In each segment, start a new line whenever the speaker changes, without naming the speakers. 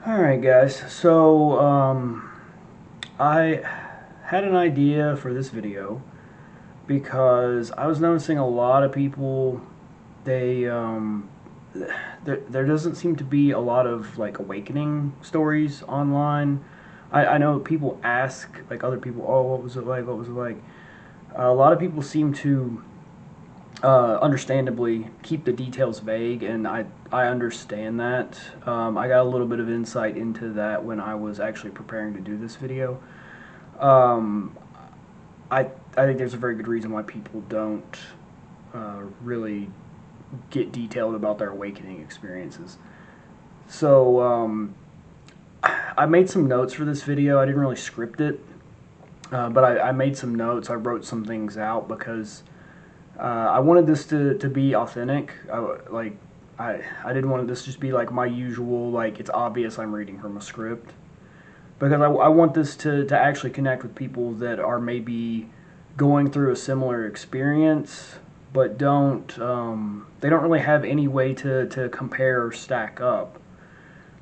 Alright guys, so I had an idea for this video because I was noticing a lot of people, they there doesn't seem to be a lot of like awakening stories online. I know people ask like other people, oh, what was it like, what was it like? A lot of people seem to understandably keep the details vague, and I understand that. I got a little bit of insight into that when I was actually preparing to do this video. Um, I think there's a very good reason why people don't really get detailed about their awakening experiences. So I made some notes for this video. I didn't really script it, but I made some notes. I wrote some things out because I wanted this to be authentic. I didn't want this to just be like my usual, like it's obvious I'm reading from a script. Because I want this to actually connect with people that are maybe going through a similar experience, but they don't really have any way to compare or stack up.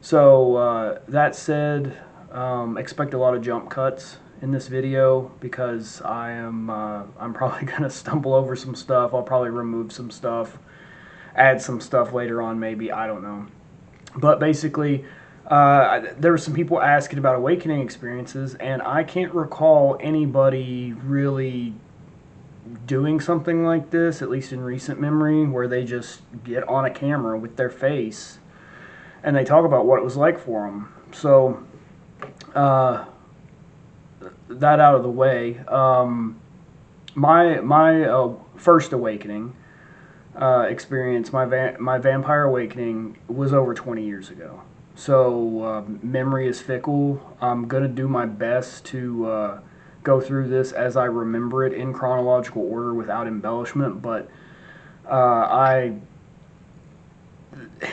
So that said, expect a lot of jump cuts in this video because I'm probably gonna stumble over some stuff. I'll probably remove some stuff, add some stuff later on, maybe, I don't know. But basically, there were some people asking about awakening experiences, and I can't recall anybody really doing something like this, at least in recent memory, where they just get on a camera with their face and they talk about what it was like for them. So, that out of the way, my first awakening experience, my vampire awakening, was over 20 years ago. So memory is fickle. I'm gonna do my best to go through this as I remember it in chronological order without embellishment. But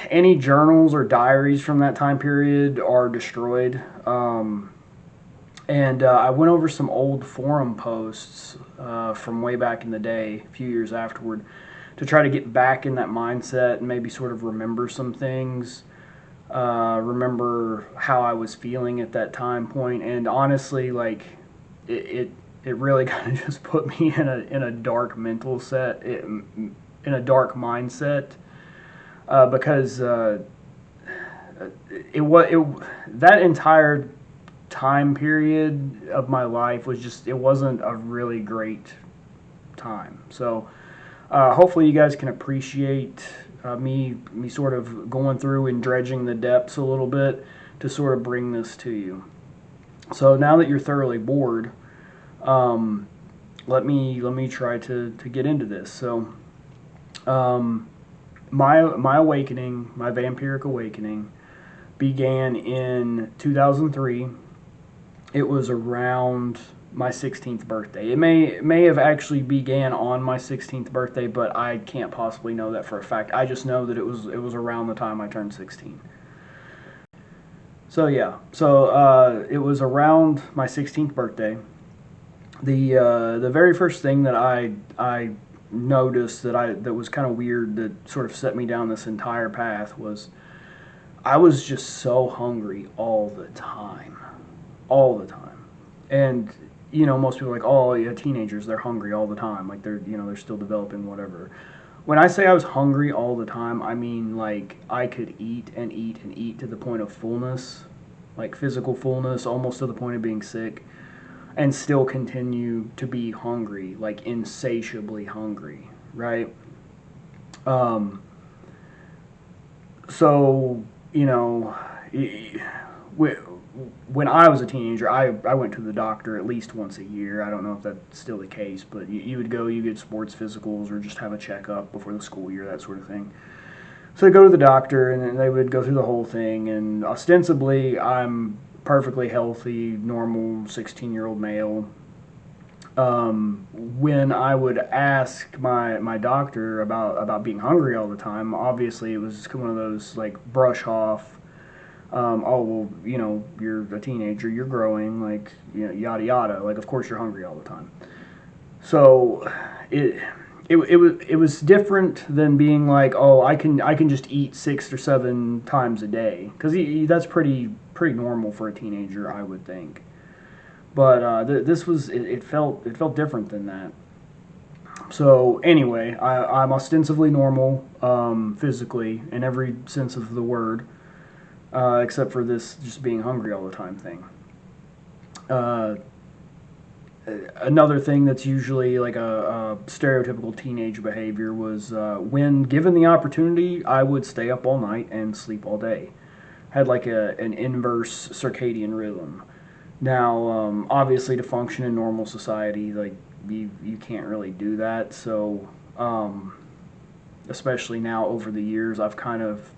any journals or diaries from that time period are destroyed. And I went over some old forum posts from way back in the day, a few years afterward, to try to get back in that mindset and maybe sort of remember some things, remember how I was feeling at that time point. And honestly, like it really kind of just put me in a dark mental set, in a dark mindset, because that entire time period of my life was just, it wasn't a really great time. So hopefully you guys can appreciate me sort of going through and dredging the depths a little bit to sort of bring this to you. So now that you're thoroughly bored, let me try to get into this. So my awakening, my vampiric awakening, began in 2003. It was around my 16th birthday. It may have actually began on my 16th birthday, but I can't possibly know that for a fact. I just know that it was around the time I turned 16. So yeah, it was around my 16th birthday. The very first thing that I noticed that was kind of weird, that sort of set me down this entire path, was I was just so hungry all the time. All the time. And you know, most people are like, oh yeah, teenagers, they're hungry all the time, like they're still developing, whatever. When I say I was hungry all the time, I mean like I could eat and eat and eat to the point of fullness, like physical fullness, almost to the point of being sick, and still continue to be hungry, like insatiably hungry, right? So, you know, when I was a teenager, I went to the doctor at least once a year. I don't know if that's still the case, but you would go, you get sports physicals or just have a checkup before the school year, that sort of thing. So I go to the doctor, and then they would go through the whole thing, and ostensibly I'm perfectly healthy, normal 16-year-old male. When I would ask my doctor about being hungry all the time, obviously it was one of those like brush off, oh, well, you know, you're a teenager, you're growing, like, you know, yada yada, like of course you're hungry all the time. So it was different than being like, oh, I can just eat 6 or 7 times a day, because that's pretty normal for a teenager, I would think. But this was it felt different than that. So anyway, I'm ostensibly normal, physically, in every sense of the word, except for this just being hungry all the time thing. Uh, Another thing that's usually like a stereotypical teenage behavior was, when given the opportunity, I would stay up all night and sleep all day. Had like an inverse circadian rhythm. Now, obviously, to function in normal society, like you can't really do that. So, especially now over the years, I've kind of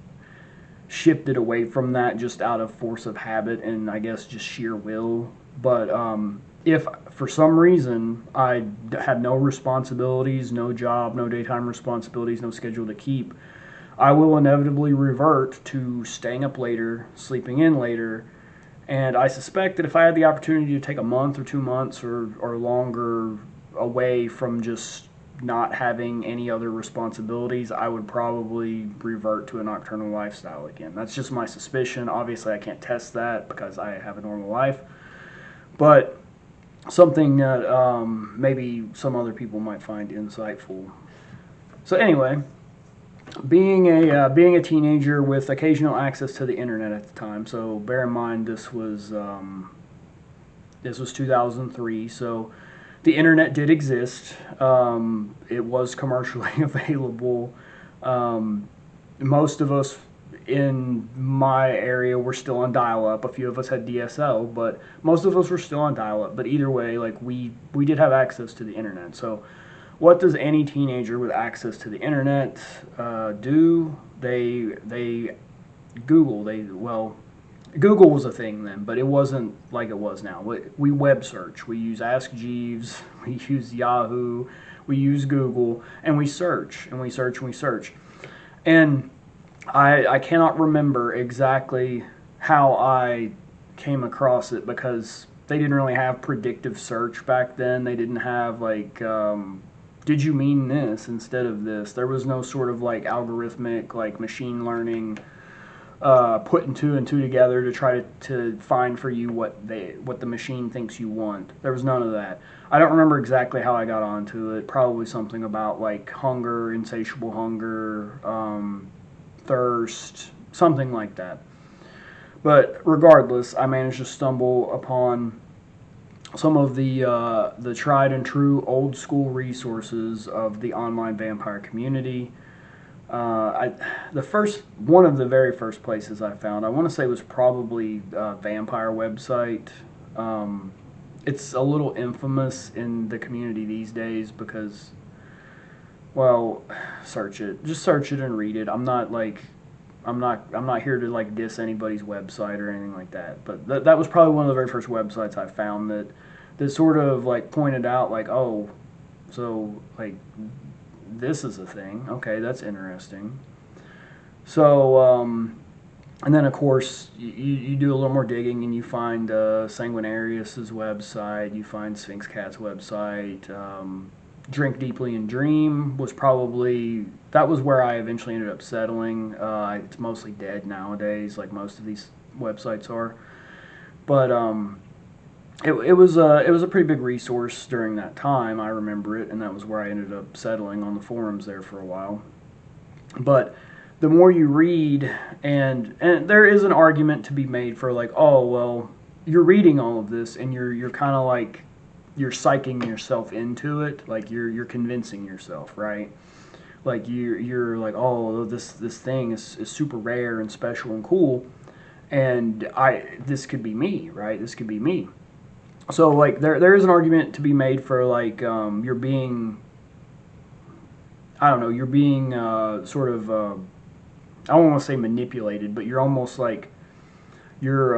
shifted away from that just out of force of habit and I guess just sheer will. But if for some reason I had no responsibilities, no job, no daytime responsibilities, no schedule to keep, I will inevitably revert to staying up later, sleeping in later, and I suspect that if I had the opportunity to take a month or 2 months or longer away from just not having any other responsibilities, I would probably revert to a nocturnal lifestyle again. That's just my suspicion. Obviously, I can't test that because I have a normal life, but something that maybe some other people might find insightful. So anyway, being a teenager with occasional access to the internet at the time. So bear in mind this was 2003. So the internet did exist. It was commercially available. Most of us in my area were still on dial-up. A few of us had DSL, but most of us were still on dial-up. But either way, like we did have access to the internet. So what does any teenager with access to the internet do? They Google. Google was a thing then, but it wasn't like it was now. We web search. We use Ask Jeeves. We use Yahoo. We use Google, and we search, and we search, and we search. And I cannot remember exactly how I came across it because they didn't really have predictive search back then. They didn't have like, did you mean this instead of this? There was no sort of like algorithmic, like machine learning, putting two and two together to try to find for you what the machine thinks you want. There was none of that. I don't remember exactly how I got onto it. Probably something about like hunger, insatiable hunger, thirst, something like that. But regardless, I managed to stumble upon some of the tried and true old school resources of the online vampire community. One of the very first places I found, I want to say, was probably a Vampyre website. It's a little infamous in the community these days because, well, search it. Just search it and read it. I'm not here to like diss anybody's website or anything like that. But that was probably one of the very first websites I found that sort of like pointed out like, oh, so like this is a thing. Okay, that's interesting. So, and then of course you do a little more digging and you find Sanguinarius's website, you find Sphinx Cat's website. Drink Deeply and Dream was that was where I eventually ended up settling. It's mostly dead nowadays, like most of these websites are. But it was a pretty big resource during that time. I remember it, and that was where I ended up settling on the forums there for a while. But the more you read, and there is an argument to be made for like, oh well, you're reading all of this, and you're kind of like, you're psyching yourself into it, like you're convincing yourself, right? Like you're like, oh, this thing is super rare and special and cool, and this could be me, right? This could be me. So like there is an argument to be made for like, you're being, I don't know, you're being sort of, I don't want to say manipulated, but you're almost like you're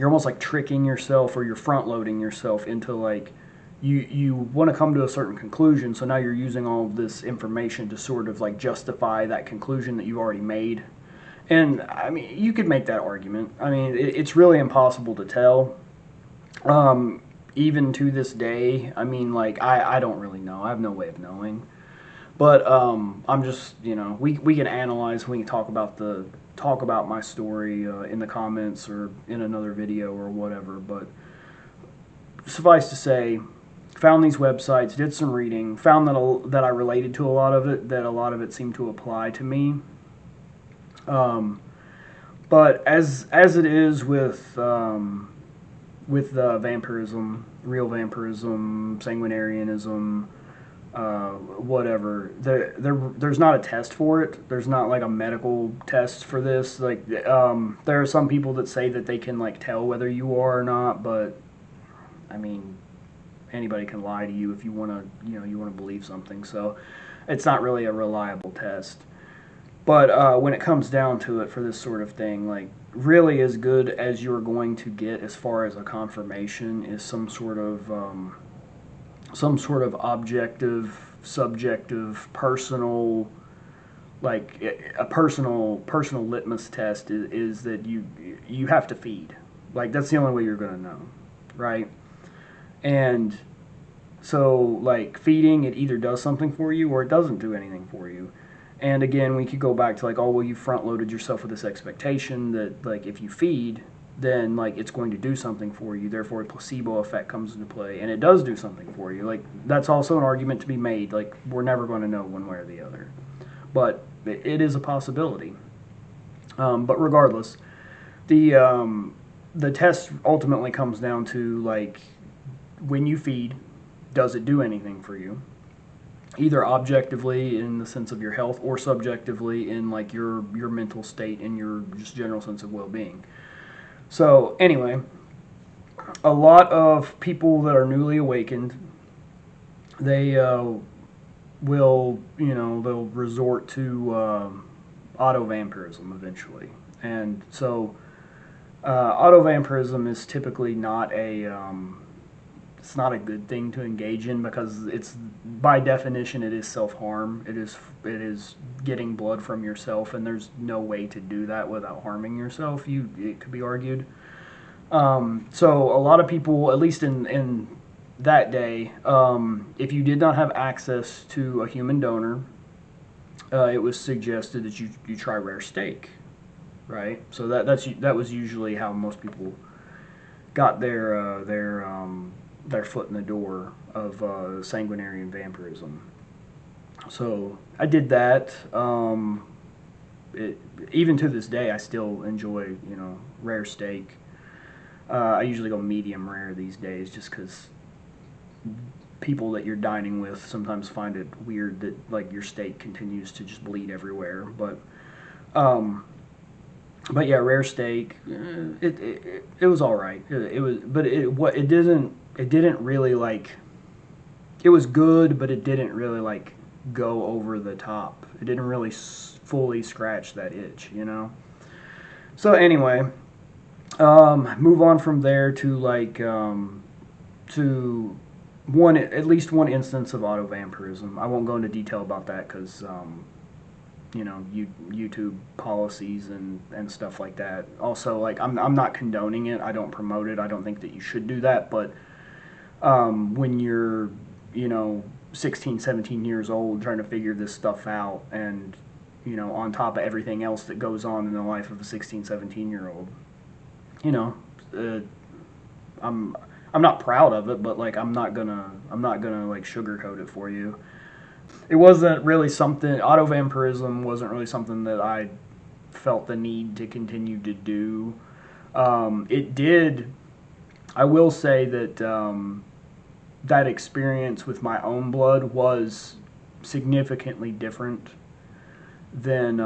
almost like tricking yourself, or you're front loading yourself into like you want to come to a certain conclusion, so now you're using all of this information to sort of like justify that conclusion that you've already made. And I mean, you could make that argument. I mean, it's really impossible to tell. even to this day, I mean, like, I don't really know. I have no way of knowing. But I'm just, we can analyze, we can talk about my story in the comments or in another video or whatever. But suffice to say, found these websites, did some reading, found that I related to a lot of it, that a lot of it seemed to apply to me. But as it is with vampirism, real vampirism, sanguinarianism, whatever, there's not a test for it. There's not like a medical test for this. Like, there are some people that say that they can like tell whether you are or not, but I mean, anybody can lie to you if you want to, you want to believe something. So it's not really a reliable test. But when it comes down to it for this sort of thing, like, really as good as you're going to get as far as a confirmation is some sort of objective, subjective, personal, like a personal litmus test is that you have to feed. Like, that's the only way you're going to know, right? And so, like, feeding, it either does something for you or it doesn't do anything for you. And again, we could go back to like, oh, well, you front-loaded yourself with this expectation that, like, if you feed, then, like, it's going to do something for you. Therefore, a placebo effect comes into play, and it does do something for you. Like, that's also an argument to be made. Like, we're never going to know one way or the other. But it is a possibility. But regardless, the test ultimately comes down to, like, when you feed, does it do anything for you? Either objectively in the sense of your health or subjectively in like your mental state and your just general sense of well-being. So anyway, a lot of people that are newly awakened, they will, they'll resort to auto-vampirism eventually. And so auto-vampirism is typically not it's not a good thing to engage in because it's, by definition, it is self-harm. It is getting blood from yourself, and there's no way to do that without harming yourself. It could be argued. So a lot of people, at least in that day, if you did not have access to a human donor, it was suggested that you try rare steak, right? So that was usually how most people got their foot in the door of sanguinarian vampirism. So I did that. Even to this day, I still enjoy, rare steak. I usually go medium rare these days just because people that you're dining with sometimes find it weird that, like, your steak continues to just bleed everywhere. But yeah, rare steak. It was all right. It didn't really, like, it was good, but it didn't really, like, go over the top. It didn't really fully scratch that itch, So anyway, move on from there to, like, to at least one instance of auto-vampirism. I won't go into detail about that because, YouTube policies and stuff like that. Also, like, I'm not condoning it. I don't promote it. I don't think that you should do that, but when you're, 16, 17 years old trying to figure this stuff out and, on top of everything else that goes on in the life of a 16, 17-year-old, I'm not proud of it, but, like, I'm not gonna like sugarcoat it for you. It wasn't really something, auto-vampirism wasn't really something that I felt the need to continue to do. It did, I will say that that experience with my own blood was significantly different than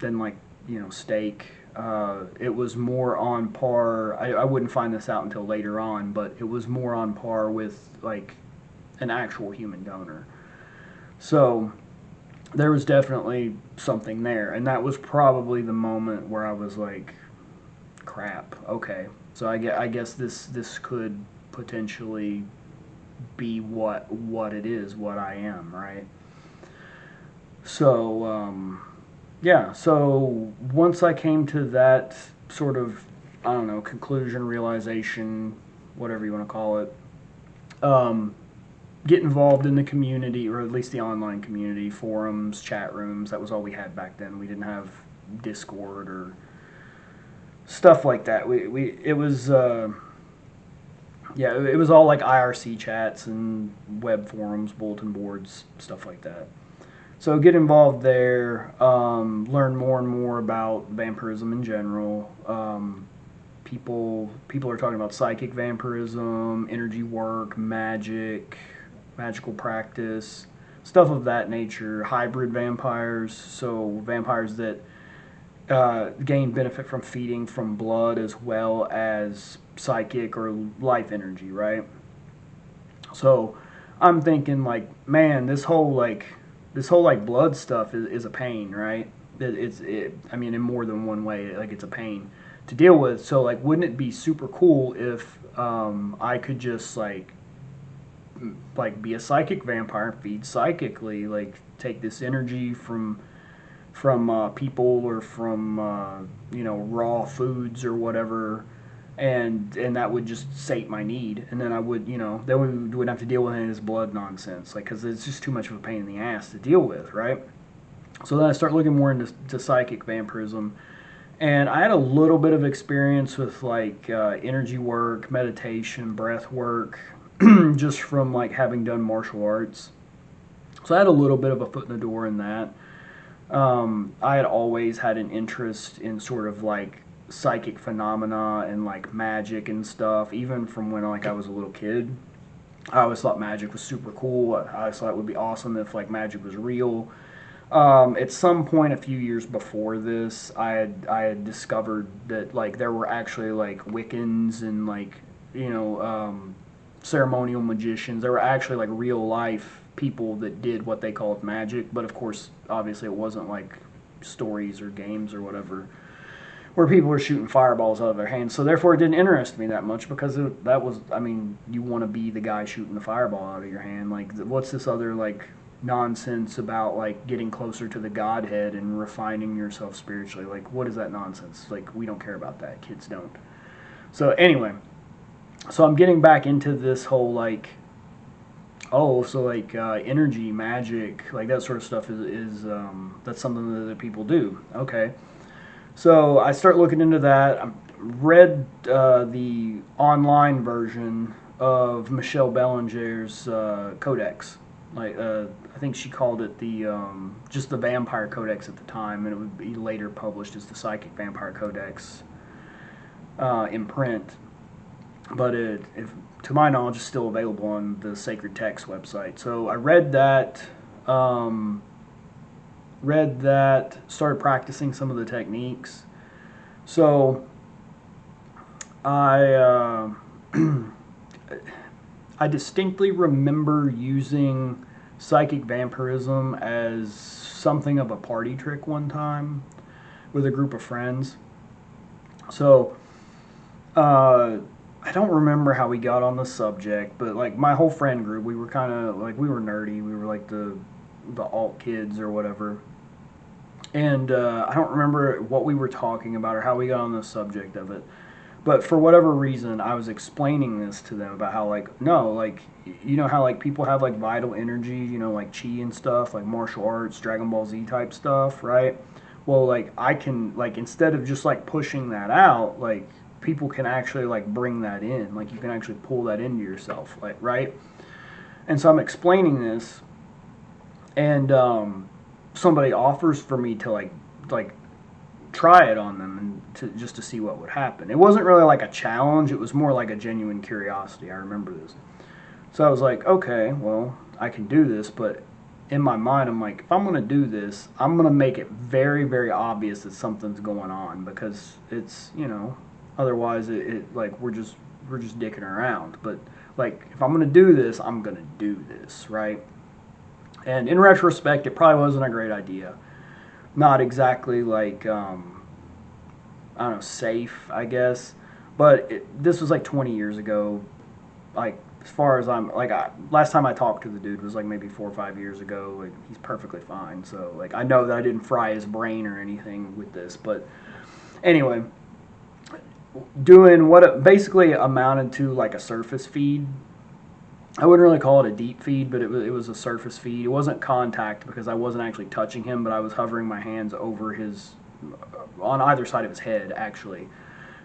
like, steak. It was more on par, I wouldn't find this out until later on, but it was more on par with, like, an actual human donor. So there was definitely something there, and that was probably the moment where I was like, crap, okay, so I guess this could potentially be what it is, what I am, right? So yeah, so once I came to that sort of, I don't know, conclusion, realization, whatever you want to call it. Get involved in the community, or at least the online community, forums, chat rooms. That was all we had back then. We didn't have Discord or stuff like that. It was it was all like IRC chats and web forums, bulletin boards, stuff like that. So get involved there, learn more and more about vampirism in general. People are talking about psychic vampirism, energy work, magical practice, stuff of that nature. Hybrid vampires, so vampires that gain benefit from feeding from blood as well as psychic or life energy, right? So I'm thinking like, man, this whole blood stuff is a pain, right? I mean, in more than one way, like it's a pain to deal with. So like, wouldn't it be super cool if I could just like be a psychic vampire and feed psychically, like take this energy from people or from raw foods or whatever, and that would just sate my need, and then I would then we wouldn't have to deal with any of this blood nonsense, like, because it's just too much of a pain in the ass to deal with, right? So then I start looking more into psychic vampirism, and I had a little bit of experience with like energy work, meditation, breath work, just from like having done martial arts. So I had a little bit of a foot in the door in that. I had always had an interest in sort of like psychic phenomena and like magic and stuff, even from when like I was a little kid. I always thought magic was super cool. I always thought it would be awesome if like magic was real. At some point a few years before this, I had discovered that like there were actually like Wiccans and like ceremonial magicians. There were actually like real life people that did what they called magic, but of course, obviously, it wasn't like stories or games or whatever, where people were shooting fireballs out of their hands. So therefore, it didn't interest me that much, because that was, I mean, you want to be the guy shooting the fireball out of your hand. Like, what's this other like nonsense about like getting closer to the Godhead and refining yourself spiritually? Like, what is that nonsense? Like, we don't care about that. Kids don't. So anyway, so I'm getting back into this whole like, energy, magic, like that sort of stuff is that's something that people do. Okay, so I start looking into that. I read the online version of Michelle Bellinger's Codex. Like I think she called it the just the Vampire Codex at the time, and it would be later published as the Psychic Vampire Codex in print. But to my knowledge, is still available on the Sacred Text website. So I read that, started practicing some of the techniques. So I I distinctly remember using psychic vampirism as something of a party trick one time with a group of friends. So I don't remember how we got on the subject, but like my whole friend group, we were kind of like, we were nerdy. We were like the alt kids or whatever. And I don't remember what we were talking about or how we got on the subject of it. But for whatever reason, I was explaining this to them about how like, no, like, you know how like people have like vital energy, like chi and stuff, like martial arts, Dragon Ball Z type stuff, right? Well, like I can, like, instead of just like pushing that out, like, people can actually like bring that in, like you can actually pull that into yourself, like, right? And so I'm explaining this, and somebody offers for me to like try it on them, and just to see what would happen. It wasn't really like a challenge, it was more like a genuine curiosity. I remember this. So I was like, okay, well, I can do this, but in my mind I'm like, if I'm going to do this, I'm going to make it very, very obvious that something's going on, because it's, otherwise, it like we're just dicking around. But like, if I'm gonna do this, I'm gonna do this, right? And in retrospect, it probably wasn't a great idea. Not exactly like I don't know, safe, I guess. But this was like 20 years ago. Like, as far as I'm like, last time I talked to the dude was like maybe 4 or 5 years ago. Like, he's perfectly fine. So like, I know that I didn't fry his brain or anything with this. But anyway. doing what it basically amounted to like a surface feed. I wouldn't really call it a deep feed, but it was a surface feed. It wasn't contact because I wasn't actually touching him, but I was hovering my hands over his, on either side of his head, actually.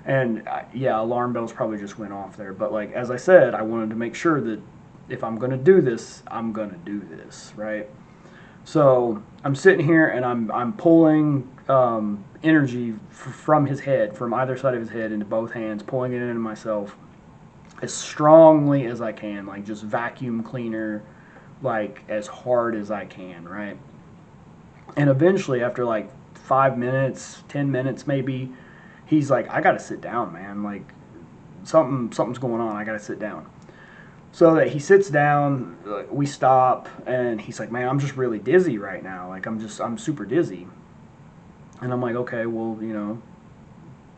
And yeah, alarm bells probably just went off there. But like, as I said, I wanted to make sure that if I'm going to do this, I'm going to do this, right? So I'm sitting here and I'm pulling energy from his head, from either side of his head into both hands, pulling it into myself as strongly as I can, like just vacuum cleaner, like as hard as I can, right? And eventually, after like 5 minutes, 10 minutes maybe, he's like, I gotta sit down, man. Like something's going on. I gotta sit down. So that he sits down, we stop, and he's like, man, I'm just really dizzy right now. Like I'm super dizzy. And I'm like, okay, well,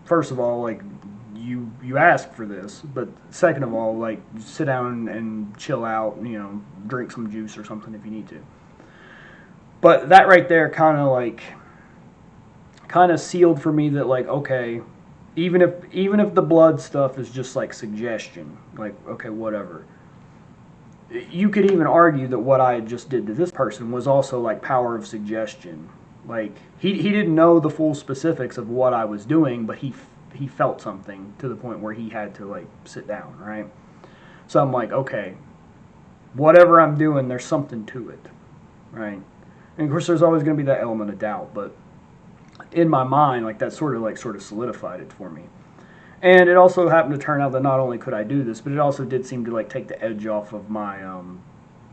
first of all, like you asked for this, but second of all, like sit down and chill out, drink some juice or something if you need to. But that right there kind of sealed for me that, like, okay, even if the blood stuff is just like suggestion, like, okay, whatever. You could even argue that what I just did to this person was also like power of suggestion. Like he didn't know the full specifics of what I was doing, but he felt something to the point where he had to like sit down, right? So I'm like, okay, whatever I'm doing, there's something to it, right? And of course, there's always going to be that element of doubt, but in my mind, like that sort of solidified it for me. And it also happened to turn out that not only could I do this, but it also did seem to like take the edge off of my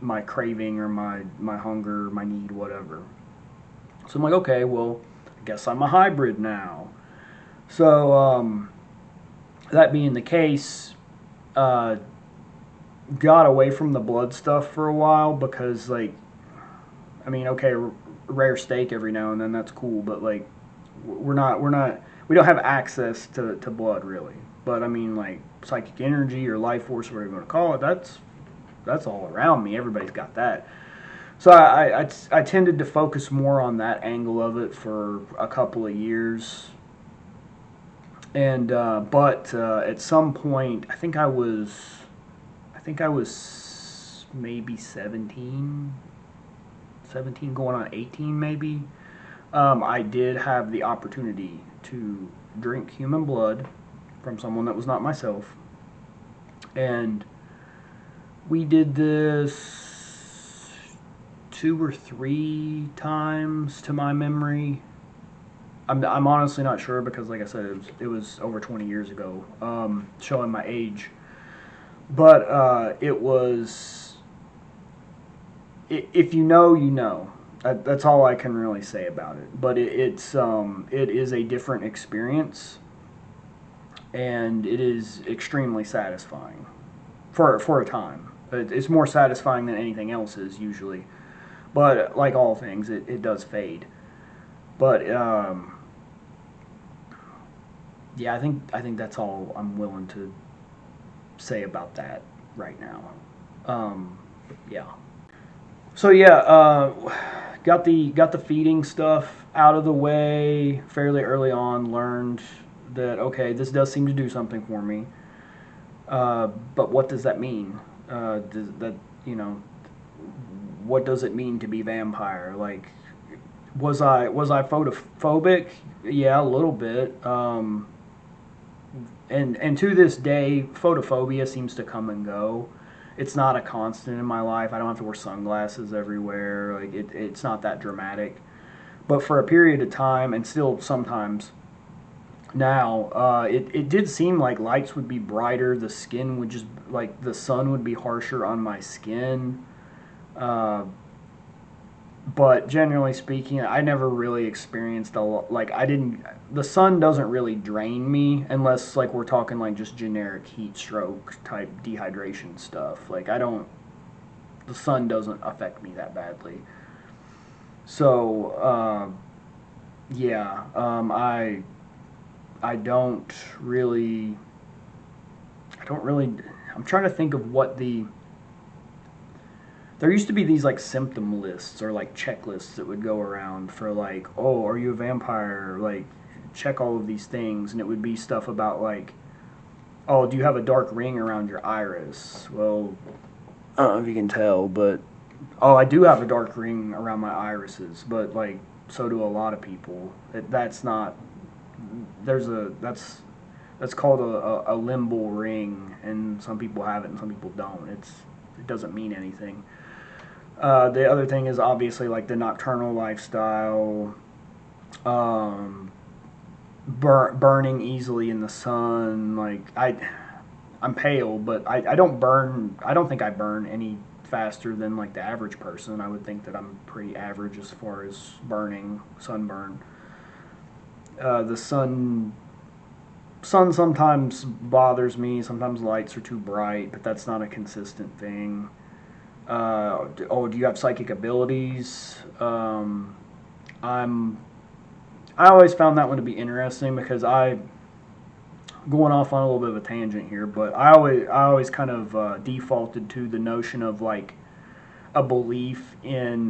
my craving or my hunger, my need, whatever. So I'm like, okay, well, I guess I'm a hybrid now. So that being the case, got away from the blood stuff for a while because, like, I mean, okay, rare steak every now and then, that's cool, but like we don't have access to blood really. But I mean, like psychic energy or life force, whatever you want to call it, that's all around me. Everybody's got that. So I tended to focus more on that angle of it for a couple of years. And but at some point, I think I was maybe 17 going on 18 maybe. I did have the opportunity to drink human blood from someone that was not myself. And we did this 2 or 3 times to my memory. I'm honestly not sure because, like I said, it was over 20 years ago, showing my age. But it was, if you know, you know. That's all I can really say about it. But it is a different experience, and it is extremely satisfying for a time. It's more satisfying than anything else is usually. But like all things, it does fade. But yeah, I think that's all I'm willing to say about that right now. Yeah. So yeah, got the feeding stuff out of the way fairly early on. Learned that, okay, this does seem to do something for me. But what does that mean? Does that, what does it mean to be vampire? Like, was I photophobic? Yeah, a little bit. And to this day, photophobia seems to come and go. It's not a constant in my life. I don't have to wear sunglasses everywhere. Like it's not that dramatic. But for a period of time, and still sometimes now, it did seem like lights would be brighter. The skin would just, like, the sun would be harsher on my skin. But generally speaking, I never really experienced a lot. Like, the sun doesn't really drain me unless, like, we're talking, like, just generic heat stroke type dehydration stuff. Like, the sun doesn't affect me that badly. So, yeah, I don't really, I'm trying to think of what there used to be these, like, symptom lists or, like, checklists that would go around for, like, oh, are you a vampire? Like, check all of these things, and it would be stuff about like, oh, do you have a dark ring around your iris? Well, I don't know if you can tell, but oh, I do have a dark ring around my irises, but like so do a lot of people. That's not. That's called a limbal ring, and some people have it and some people don't. It doesn't mean anything. The other thing is obviously like the nocturnal lifestyle, burning easily in the sun. Like I'm pale, but I don't burn. I don't think I burn any faster than like the average person. I would think that I'm pretty average as far as sunburn. The sun sometimes bothers me. Sometimes lights are too bright, but that's not a consistent thing. Do you have psychic abilities? I always found that one to be interesting because going off on a little bit of a tangent here, but I always kind of defaulted to the notion of like a belief in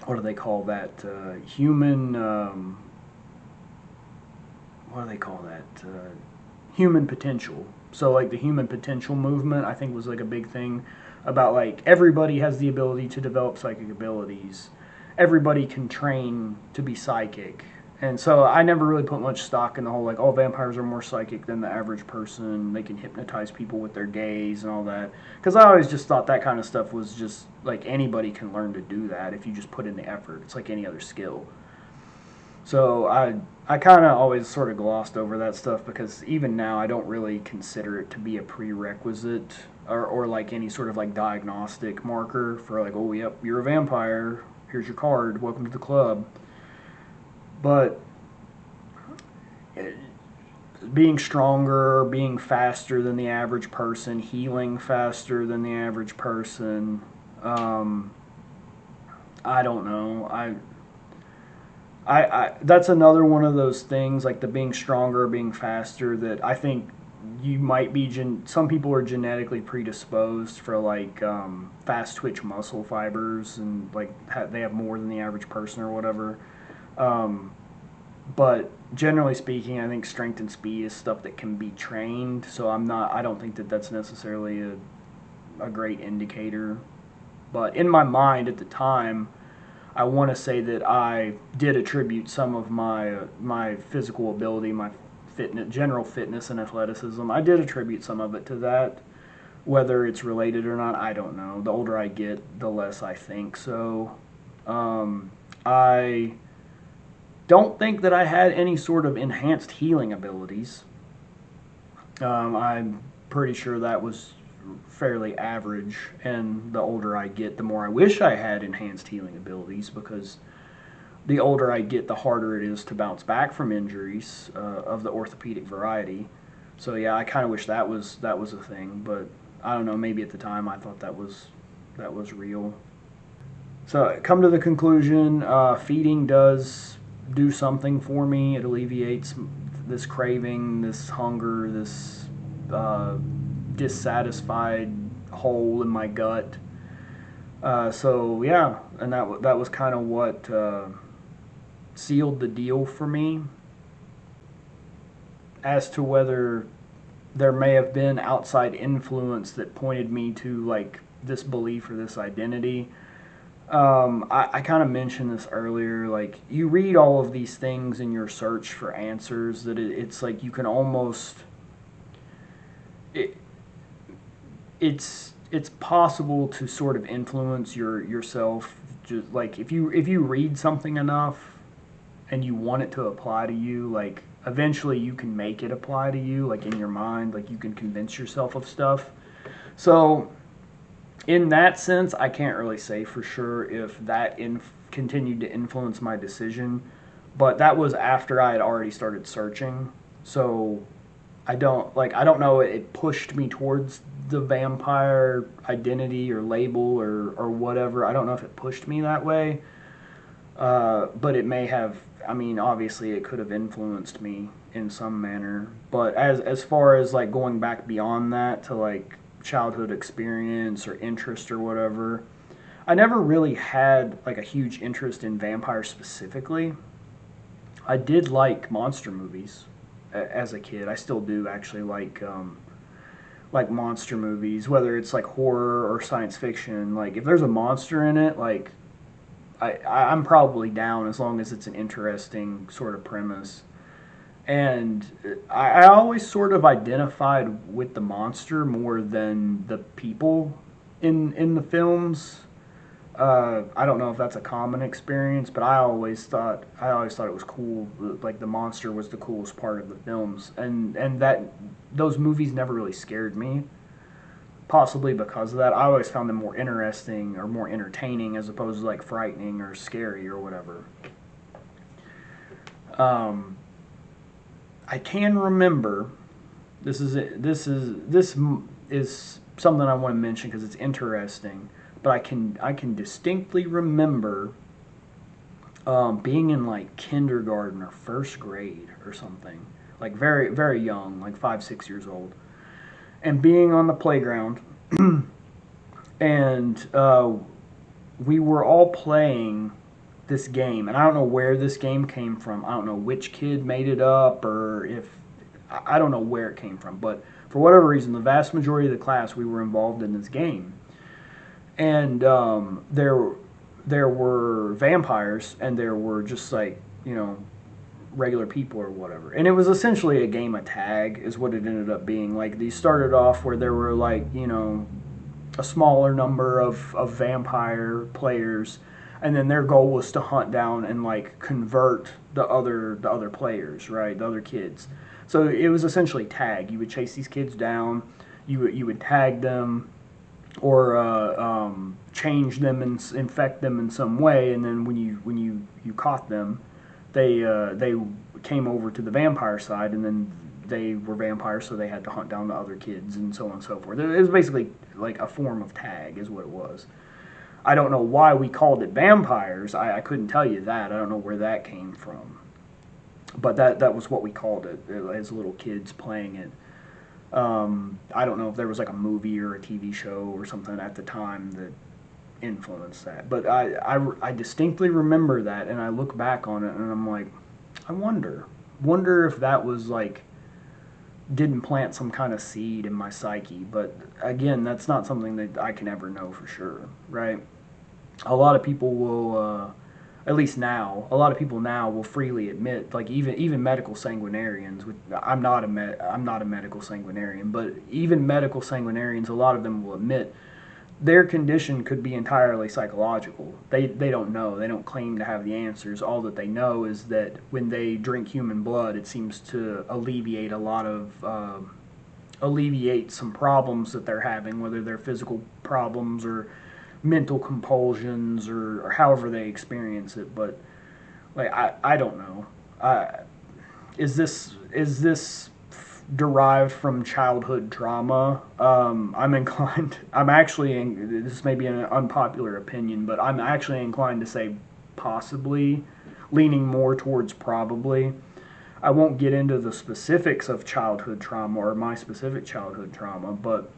what do they call that? Human. What do they call that? Human potential. So like the human potential movement, I think was like a big thing about like everybody has the ability to develop psychic abilities. Everybody can train to be psychic. And so I never really put much stock in the whole like, oh, vampires are more psychic than the average person. They can hypnotize people with their gaze and all that. Because I always just thought that kind of stuff was just like anybody can learn to do that if you just put in the effort. It's like any other skill. So I kind of always sort of glossed over that stuff because even now I don't really consider it to be a prerequisite or like any sort of like diagnostic marker for like, oh, yep, you're a vampire. Here's your card. Welcome to the club. But being stronger, being faster than the average person, healing faster than the average person, I don't know. I that's another one of those things, like the being stronger, being faster, that I think you might be, some people are genetically predisposed for like fast twitch muscle fibers and like they have more than the average person or whatever. But generally speaking, I think strength and speed is stuff that can be trained, so I don't think that that's necessarily a great indicator. But in my mind at the time, I want to say that I did attribute some of my physical ability, my general fitness and athleticism. I did attribute some of it to that. Whether it's related or not, I don't know. The older I get, the less I think so. I don't think that I had any sort of enhanced healing abilities. I'm pretty sure that was fairly average, and the older I get, the more I wish I had enhanced healing abilities, because the older I get, the harder it is to bounce back from injuries of the orthopedic variety. So yeah, I kind of wish that was a thing, but I don't know, maybe at the time I thought that was real. So come to the conclusion, feeding does do something for me. It alleviates this craving, this hunger, this dissatisfied hole in my gut. So yeah, and that was kind of what sealed the deal for me. As to whether there may have been outside influence that pointed me to like this belief or this identity, I kind of mentioned this earlier. Like, you read all of these things in your search for answers that it's like you can almost it's possible to sort of influence yourself. Just like if you read something enough and you want it to apply to you, like eventually you can make it apply to you, like in your mind, like you can convince yourself of stuff. So in that sense, I can't really say for sure if that continued to influence my decision, but that was after I had already started searching. So I don't know, it pushed me towards the vampire identity or label or whatever. I don't know if it pushed me that way, but it may have. I mean, obviously it could have influenced me in some manner, but as far as like going back beyond that to like childhood experience or interest or whatever, I never really had like a huge interest in vampires specifically. I did like monster movies as a kid. I still do actually like monster movies, whether it's like horror or science fiction. Like if there's a monster in it, like I'm probably down as long as it's an interesting sort of premise. And I always sort of identified with the monster more than the people in the films. I don't know if that's a common experience, but I always thought it was cool. Like the monster was the coolest part of the films, and that those movies never really scared me. Possibly because of that, I always found them more interesting or more entertaining as opposed to like frightening or scary or whatever. Um, I can remember. This is something I want to mention because it's interesting. But I can distinctly remember being in like kindergarten or first grade or something, like very very young, like 5 6 years old, and being on the playground, and we were all playing this game, and I don't know where this game came from. I don't know which kid made it up or if I don't know where it came from, but for whatever reason, the vast majority of the class we were involved in this game, and there were vampires, and there were just like regular people or whatever, and it was essentially a game of tag, is what it ended up being. Like these started off where there were like a smaller number of vampire players, and then their goal was to hunt down and like convert the other players, right, the other kids. So it was essentially tag. You would chase these kids down, you would tag them, or change them and infect them in some way, and then when you caught them, they came over to the vampire side, and then they were vampires, so they had to hunt down the other kids, and so on and so forth. It was basically like a form of tag, is what it was. I don't know why we called it vampires. I couldn't tell you that. I don't know where that came from, but that was what we called it as little kids playing it. I don't know if there was like a movie or a TV show or something at the time that influenced that, but I distinctly remember that, and I look back on it and I'm like, I wonder if that was like didn't plant some kind of seed in my psyche. But again, that's not something that I can ever know for sure, right? A lot of people will, at least now, a lot of people now will freely admit, like even medical sanguinarians. I'm not a medical sanguinarian, but even medical sanguinarians, a lot of them will admit their condition could be entirely psychological. They don't know. They don't claim to have the answers. All that they know is that when they drink human blood, it seems to alleviate alleviate some problems that they're having, whether they're physical problems or mental compulsions or however they experience it. But like I don't know. Is this derived from childhood trauma? I'm inclined. This may be an unpopular opinion, but I'm actually inclined to say possibly, leaning more towards probably. I won't get into the specifics of childhood trauma or my specific childhood trauma, but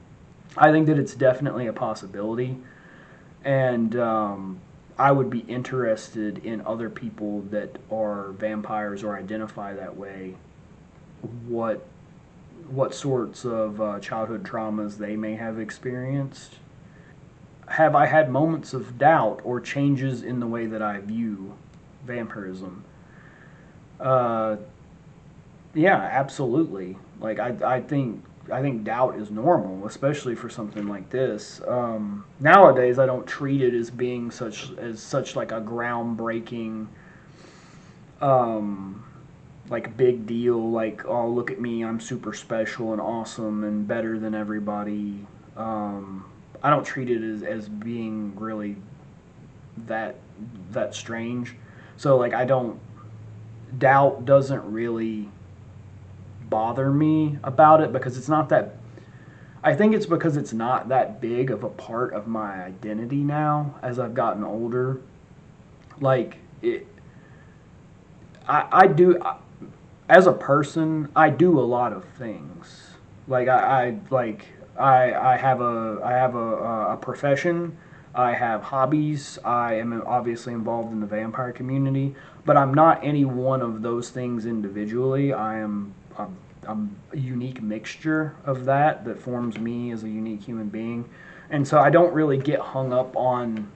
I think that it's definitely a possibility, and I would be interested in other people that are vampires or identify that way, what sorts of childhood traumas they may have experienced. Have I had moments of doubt or changes in the way that I view vampirism? Uh, yeah, absolutely. Like I think doubt is normal, especially for something like this. Nowadays, I don't treat it as being such like a groundbreaking, um, like big deal. Like, oh, look at me, I'm super special and awesome and better than everybody. I don't treat it as being really that that strange. So like I don't doubt doesn't really bother me about it because it's not that. I think it's because it's not that big of a part of my identity now as I've gotten older. Like it, I do as a person. I do a lot of things. Like I have a profession. I have hobbies. I am obviously involved in the vampire community, but I'm not any one of those things individually. I'm a unique mixture of that forms me as a unique human being. And so I don't really get hung up on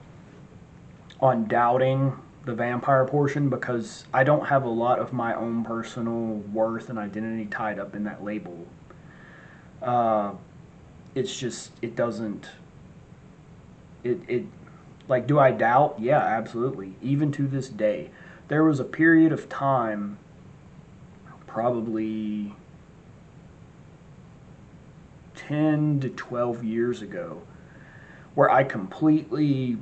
doubting the vampire portion, because I don't have a lot of my own personal worth and identity tied up in that label. It's just, it doesn't, it like, do I doubt? Yeah, absolutely. Even to this day. There was a period of time, probably 10 to 12 years ago, where I completely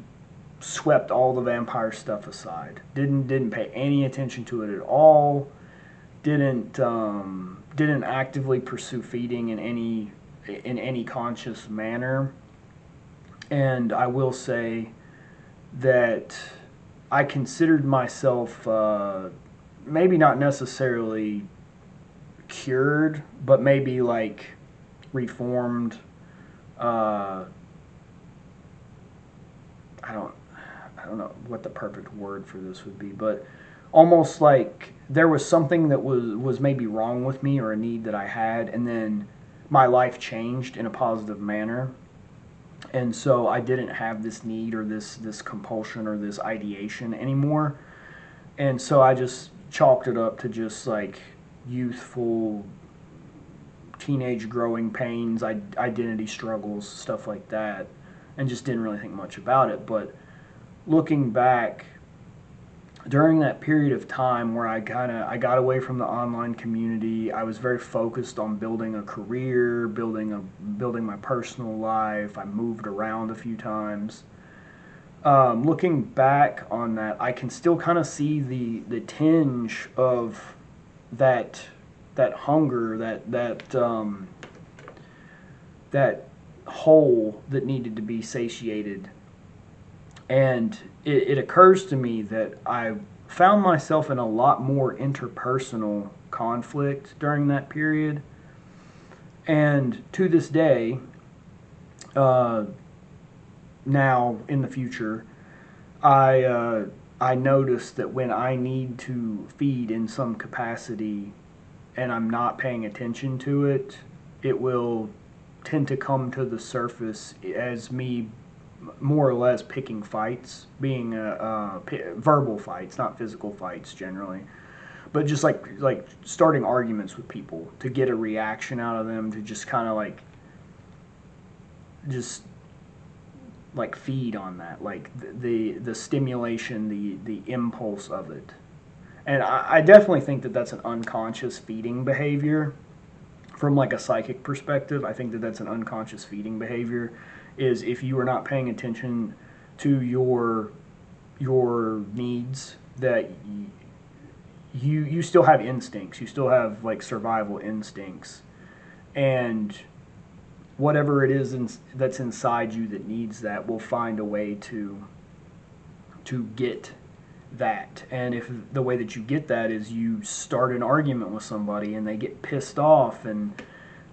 swept all the vampire stuff aside. Didn't pay any attention to it at all. Didn't actively pursue feeding in any conscious manner. And I will say that I considered myself maybe not necessarily cured, but maybe like reformed. I don't know what the perfect word for this would be, but almost like there was something that was maybe wrong with me, or a need that I had, and then my life changed in a positive manner. And so I didn't have this need or this compulsion or this ideation anymore. And so I just chalked it up to just like youthful, teenage growing pains, identity struggles, stuff like that, and just didn't really think much about it. But looking back, during that period of time where I got away from the online community, I was very focused on building a career, building my personal life. I moved around a few times. Looking back on that, I can still kind of see the tinge of that hunger, that hole that needed to be satiated. And it occurs to me that I found myself in a lot more interpersonal conflict during that period. And to this day, now in the future, I notice that when I need to feed in some capacity and I'm not paying attention to it, it will tend to come to the surface as me more or less picking fights, being verbal fights, not physical fights generally, but just like starting arguments with people to get a reaction out of them, to just kind of like feed on that, like the stimulation, the impulse of it. And I definitely think that that's an unconscious feeding behavior. From like a psychic perspective, I think that that's an unconscious feeding behavior, is if you are not paying attention to your needs, that you still have instincts, you still have like survival instincts, and whatever it is that's inside you that needs that will find a way to get that. And if the way that you get that is you start an argument with somebody and they get pissed off and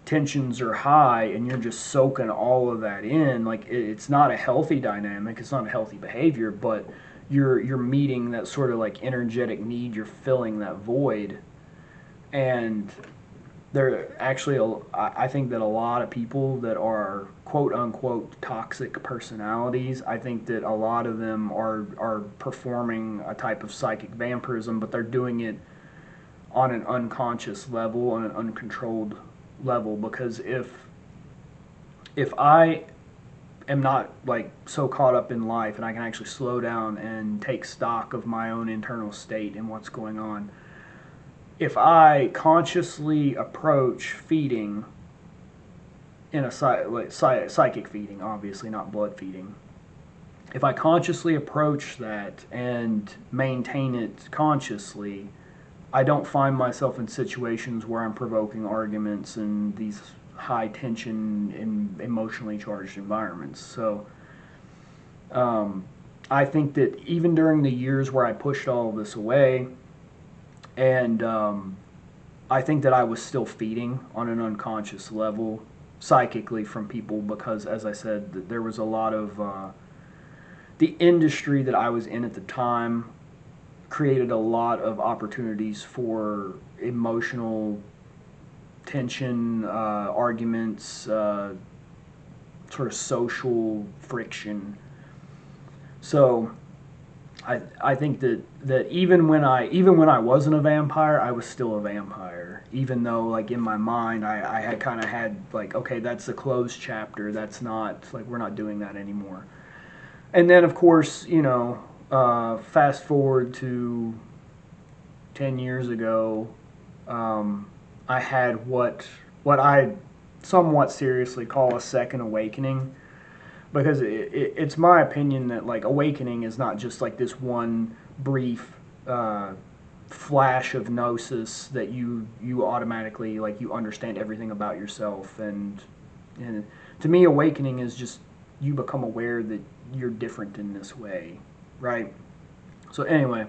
tensions are high and you're just soaking all of that in, like it's not a healthy dynamic, it's not a healthy behavior, but you're meeting that sort of like energetic need, you're filling that void. And there actually, I think that a lot of people that are quote unquote toxic personalities, I think that a lot of them are performing a type of psychic vampirism, but they're doing it on an unconscious level, on an uncontrolled level. Because if I am not like so caught up in life and I can actually slow down and take stock of my own internal state and what's going on, if I consciously approach feeding in a psychic feeding, obviously not blood feeding, if I consciously approach that and maintain it consciously, I don't find myself in situations where I'm provoking arguments in these high tension and emotionally charged environments. So I think that even during the years where I pushed all of this away, and I think that I was still feeding on an unconscious level psychically from people, because, as I said, there was a lot of the industry that I was in at the time created a lot of opportunities for emotional tension, arguments, sort of social friction. So I think that even when I wasn't a vampire, I was still a vampire. Even though, like, in my mind, I had kind of had, like, okay, that's a closed chapter. That's not, like, we're not doing that anymore. And then, of course, fast forward to 10 years ago, I had what I somewhat seriously call a second awakening. Because it's my opinion that, like, awakening is not just like this one brief flash of gnosis that you automatically, like, you understand everything about yourself. And to me, awakening is just you become aware that you're different in this way, right? So anyway,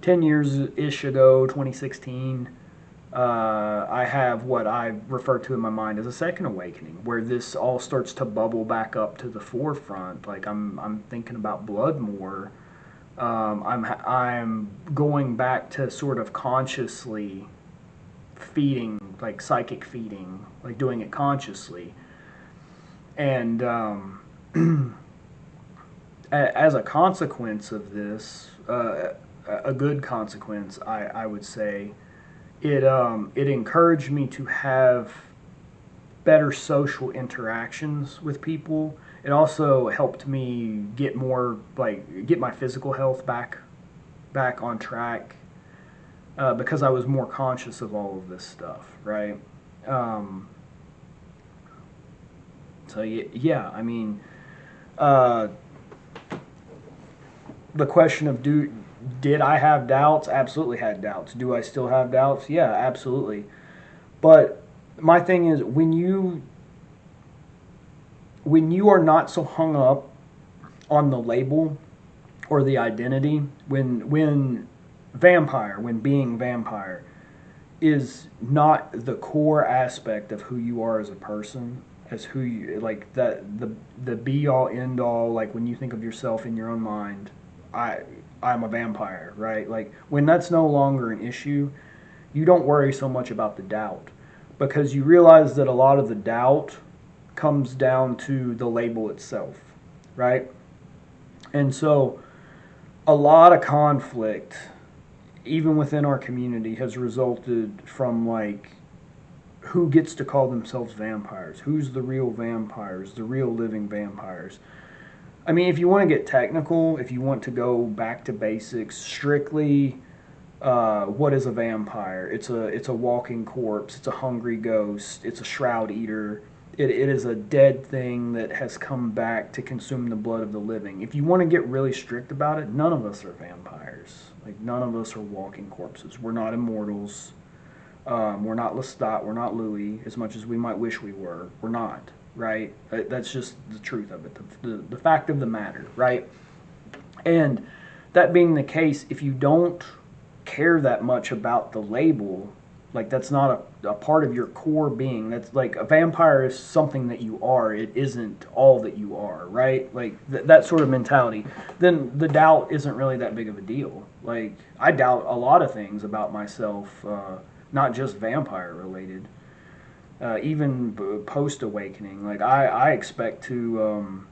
10 years-ish ago, 2016, I have what I refer to in my mind as a second awakening, where this all starts to bubble back up to the forefront. Like, I'm thinking about blood more. I'm going back to sort of consciously feeding, like psychic feeding, like doing it consciously. And as a consequence of this, a good consequence, I would say, it encouraged me to have better social interactions with people. It also helped me get my physical health back on track, because I was more conscious of all of this stuff, right? So yeah, I mean, the question of did I have doubts? Absolutely had doubts. Do I still have doubts? Yeah, absolutely. But my thing is, when you are not so hung up on the label or the identity, when being vampire is not the core aspect of who you are as a person, as who you, like, that the be all end all, like, when you think of yourself in your own mind, I'm a vampire, right? Like, when that's no longer an issue, you don't worry so much about the doubt, because you realize that a lot of the doubt comes down to the label itself, right? And so a lot of conflict, even within our community, has resulted from, like, who gets to call themselves vampires, who's the real vampires, the real living vampires. I mean, if you want to get technical, if you want to go back to basics, strictly, what is a vampire? It's a walking corpse. It's a hungry ghost. It's a shroud eater. It is a dead thing that has come back to consume the blood of the living. If you want to get really strict about it, none of us are vampires. Like, none of us are walking corpses. We're not immortals. We're not Lestat. We're not Louis, as much as we might wish we were. We're not. Right? That's just the truth of it, the fact of the matter, right? And that being the case, if you don't care that much about the label, like, that's not a part of your core being. That's like, a vampire is something that you are. It isn't all that you are, right? Like, that sort of mentality. Then the doubt isn't really that big of a deal. Like, I doubt a lot of things about myself, not just vampire related. Even post-awakening, like, I expect to,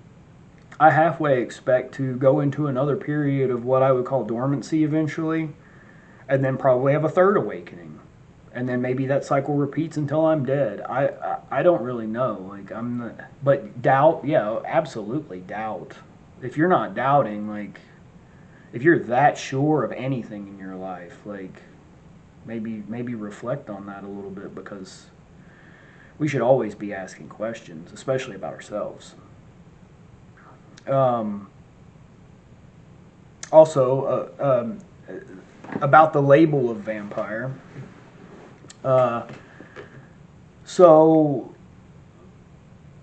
I halfway expect to go into another period of what I would call dormancy eventually, and then probably have a third awakening, and then maybe that cycle repeats until I'm dead. I don't really know. Like, but doubt, yeah, absolutely doubt. If you're not doubting, like, if you're that sure of anything in your life, like, maybe reflect on that a little bit, because we should always be asking questions, especially about ourselves. Also, about the label of vampire. So,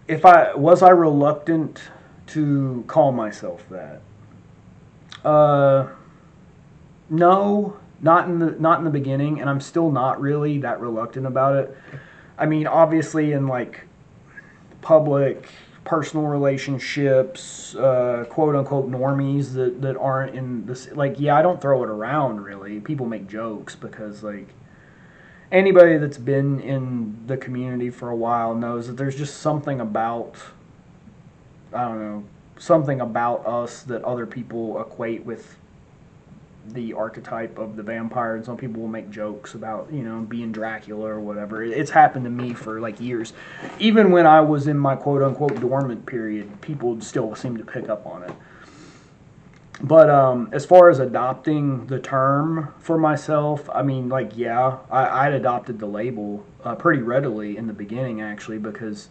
was I reluctant to call myself that? No, not in the beginning, and I'm still not really that reluctant about it. I mean, obviously, in, like, public personal relationships, quote unquote normies that aren't in this. Like, yeah, I don't throw it around really. People make jokes because, like, anybody that's been in the community for a while knows that there's just something about, I don't know, something about us that other people equate with the archetype of the vampire, and some people will make jokes about, you know, being Dracula or whatever. It's happened to me for like years. Even when I was in my quote unquote dormant period, people still seem to pick up on it. But as far as adopting the term for myself, I mean, like, yeah, I'd adopted the label pretty readily in the beginning, actually, because,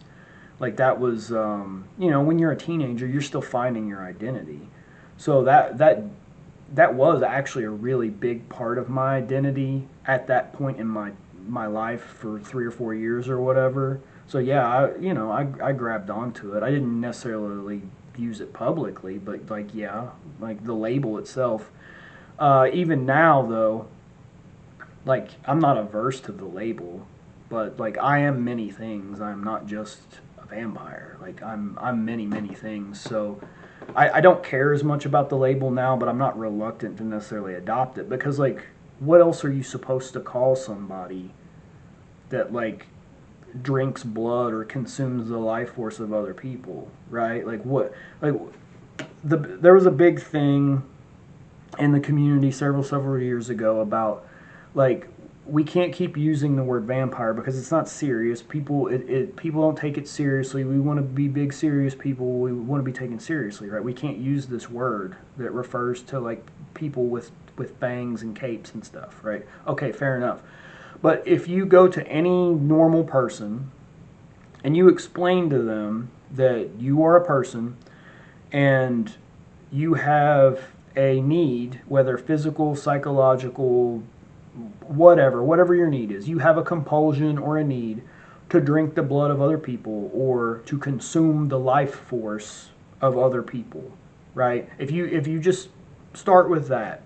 like, that was, you know, when you're a teenager, you're still finding your identity. So that was actually a really big part of my identity at that point in my life for 3 or 4 years or whatever. So yeah, I grabbed onto it. I didn't necessarily use it publicly, but like, yeah, like the label itself. Even now though, like, I'm not averse to the label, but like, I am many things. I'm not just a vampire. Like, I'm many things. So I don't care as much about the label now, but I'm not reluctant to necessarily adopt it, because, like, what else are you supposed to call somebody that, like, drinks blood or consumes the life force of other people, right? Like, what, like, there was a big thing in the community several years ago about, like, we can't keep using the word vampire because it's not serious. People don't take it seriously. We want to be big serious people. We want to be taken seriously, right? We can't use this word that refers to, like, people with fangs and capes and stuff, right? Okay, fair enough. But if you go to any normal person and you explain to them that you are a person and you have a need, whether physical, psychological, whatever your need is, you have a compulsion or a need to drink the blood of other people or to consume the life force of other people, right? If you just start with that,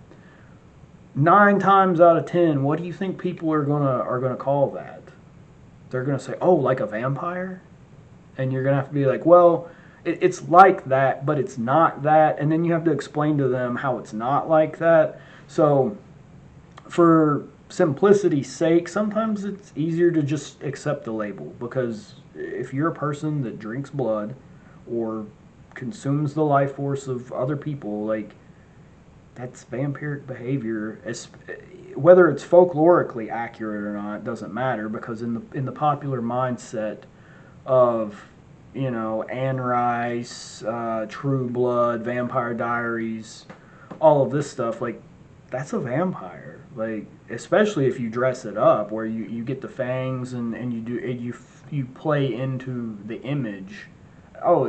9 times out of 10, what do you think people are gonna call that? They're gonna say, "Oh, like a vampire," and you're gonna have to be like, "Well, it's like that, but it's not that," and then you have to explain to them how it's not like that. So, for simplicity's sake, sometimes it's easier to just accept the label, because if you're a person that drinks blood or consumes the life force of other people, like, that's vampiric behavior. Whether it's folklorically accurate or not doesn't matter, because in the popular mindset of, you know, Anne Rice, True Blood, Vampire Diaries, all of this stuff, like, that's a vampire. Like, especially if you dress it up, where you get the fangs and you play into the image. Oh,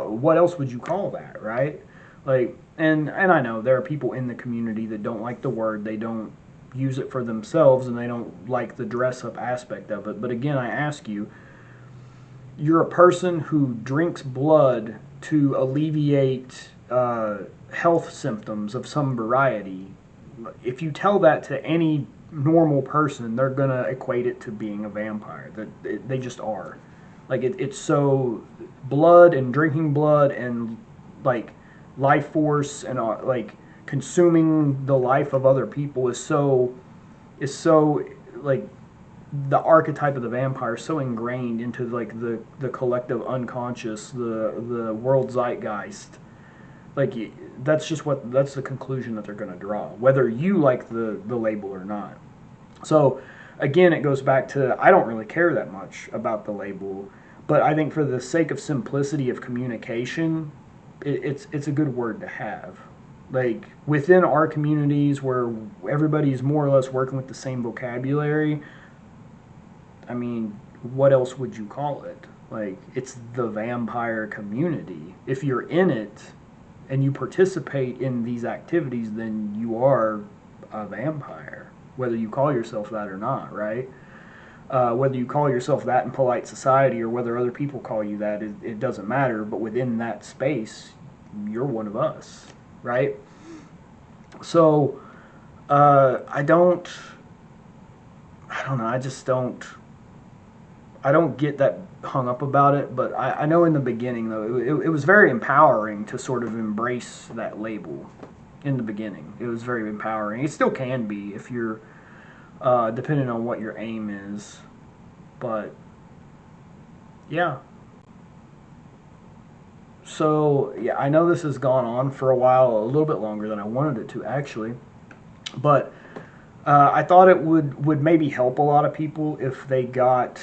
what else would you call that, right? Like, and I know there are people in the community that don't like the word, they don't use it for themselves, and they don't like the dress up aspect of it. But again, I ask you, you're a person who drinks blood to alleviate health symptoms of some variety. If you tell that to any normal person, they're gonna equate it to being a vampire. They just are. Like, it's so, blood and drinking blood and, like, life force and like consuming the life of other people is so like, the archetype of the vampire is so ingrained into, like, the collective unconscious, the world zeitgeist. Like, that's the conclusion that they're going to draw, whether you like the label or not. So again, it goes back to, I don't really care that much about the label, but I think for the sake of simplicity of communication, it's a good word to have. Like, within our communities where everybody's more or less working with the same vocabulary, I mean, what else would you call it? Like, it's the vampire community. If you're in it and you participate in these activities, then you are a vampire, whether you call yourself that or not, right? Whether you call yourself that in polite society or whether other people call you that, it doesn't matter. But within that space, you're one of us, right? So, I don't know. I just don't. I don't get that hung up about it, but I know in the beginning, though, it was very empowering to sort of embrace that label in the beginning. It was very empowering. It still can be if you're, depending on what your aim is. But, yeah. So, yeah, I know this has gone on for a while, a little bit longer than I wanted it to, actually. But I thought it would maybe help a lot of people if they got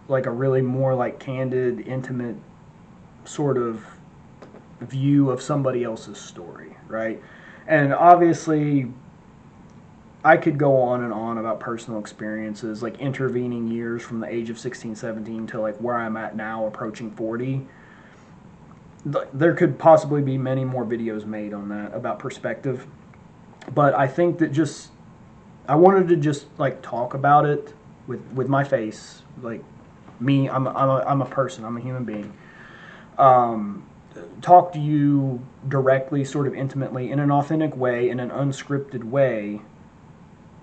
like a really more like candid, intimate sort of view of somebody else's story, right? And obviously, I could go on and on about personal experiences, like intervening years from the age of 16, 17 to like where I'm at now, approaching 40. There could possibly be many more videos made on that about perspective. But I think that I wanted to just like talk about it with my face, like me. I'm a person. I'm a human being. Talk to you directly, sort of intimately, in an authentic way, in an unscripted way,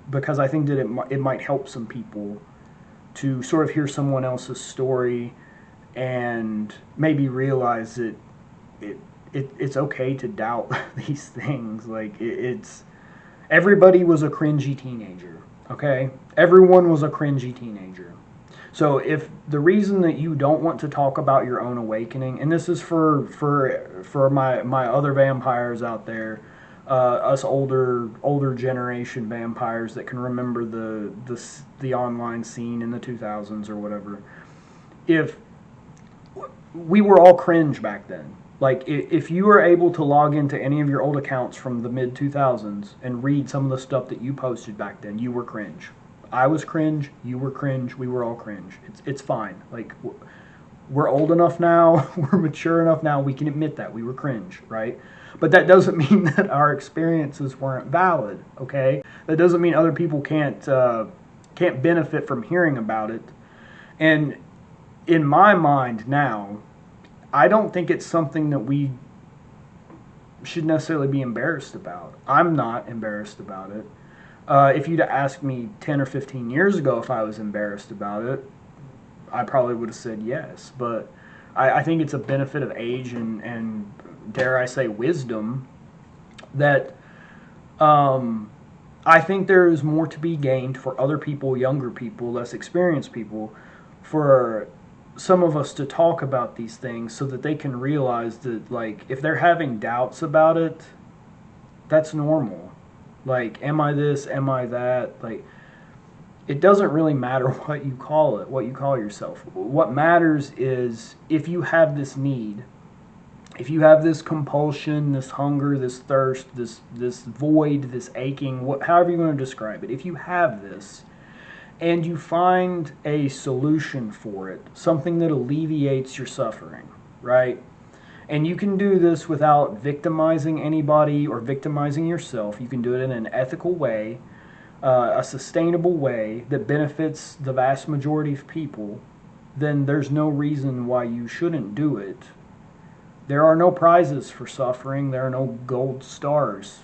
because I think that it might help some people to sort of hear someone else's story and maybe realize that it's okay to doubt these things. Like it's everybody was a cringy teenager, okay? Everyone was a cringy teenager. So if the reason that you don't want to talk about your own awakening, and this is for my other vampires out there, us older generation vampires that can remember the online scene in the 2000s or whatever, if we were all cringe back then. Like, if you were able to log into any of your old accounts from the mid-2000s and read some of the stuff that you posted back then, you were cringe. I was cringe, you were cringe, we were all cringe. It's fine. Like, we're old enough now, we're mature enough now, we can admit that we were cringe, right? But that doesn't mean that our experiences weren't valid, okay? That doesn't mean other people can't benefit from hearing about it. And in my mind now, I don't think it's something that we should necessarily be embarrassed about. I'm not embarrassed about it. If you'd asked me 10 or 15 years ago if I was embarrassed about it, I probably would have said yes. But I think it's a benefit of age and dare I say wisdom that I think there is more to be gained for other people, younger people, less experienced people, for some of us to talk about these things so that they can realize that, like, if they're having doubts about it, that's normal. Like, am I this? Am I that? Like, it doesn't really matter what you call it, what you call yourself. What matters is if you have this need, if you have this compulsion, this hunger, this thirst, this void, this aching, however you're going to describe it, if you have this, and you find a solution for it, something that alleviates your suffering, right? And you can do this without victimizing anybody or victimizing yourself. You can do it in an ethical way, a sustainable way that benefits the vast majority of people. Then there's no reason why you shouldn't do it. There are no prizes for suffering. There are no gold stars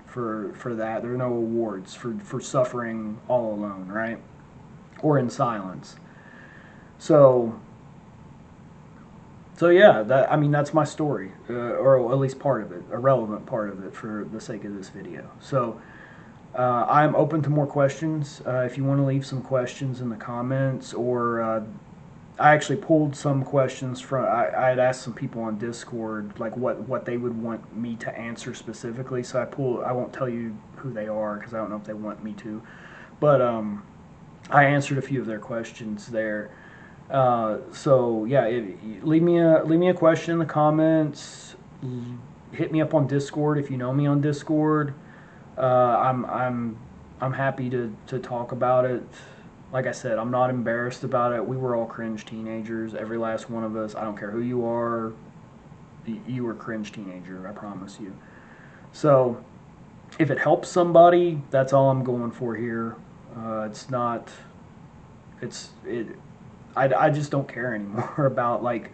for that. There are no awards for suffering all alone, right? Or in silence. So yeah, that's my story, or at least part of it, a relevant part of it for the sake of this video. So I'm open to more questions. If you want to leave some questions in the comments, or I actually pulled some questions from, I had asked some people on Discord, like what they would want me to answer specifically. So I won't tell you who they are because I don't know if they want me to, but I answered a few of their questions there. So yeah, leave me a question in the comments. Hit me up on Discord if you know me on Discord. I'm happy to talk about it. Like I said, I'm not embarrassed about it. We were all cringe teenagers, every last one of us. I don't care who you are. You were a cringe teenager, I promise you. So if it helps somebody, that's all I'm going for here. I just don't care anymore about like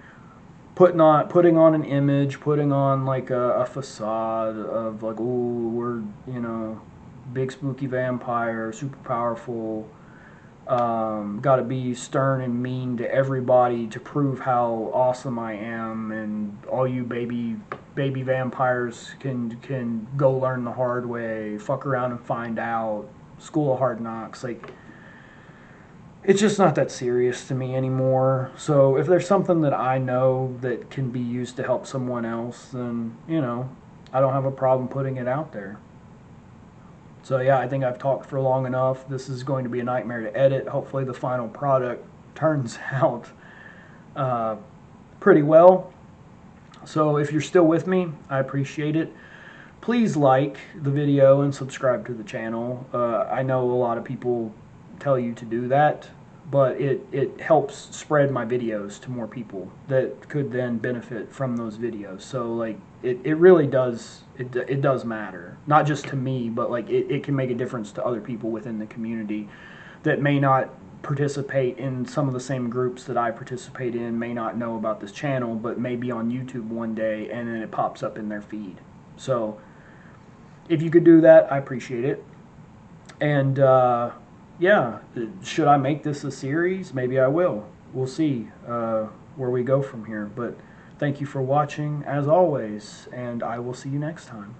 putting on an image, putting on like a facade of like, ooh, we're, big spooky vampire, super powerful. got to be stern and mean to everybody to prove how awesome I am, and all you baby vampires can go learn the hard way, fuck around and find out, school of hard knocks. Like, it's just not that serious to me anymore. So if there's something that I know that can be used to help someone else, then, you know, I don't have a problem putting it out there. So yeah, I think I've talked for long enough. This is going to be a nightmare to edit. Hopefully the final product turns out pretty well. So if you're still with me, I appreciate it. Please like the video and subscribe to the channel. I know a lot of people tell you to do that, but it helps spread my videos to more people that could then benefit from those videos. So like it really does, it does matter, not just to me, but like it can make a difference to other people within the community that may not participate in some of the same groups that I participate in, may not know about this channel, but may be on YouTube one day and then it pops up in their feed. So if you could do that, I appreciate it. And yeah, should I make this a series? Maybe I will. We'll see where we go from here. But thank you for watching, as always, and I will see you next time.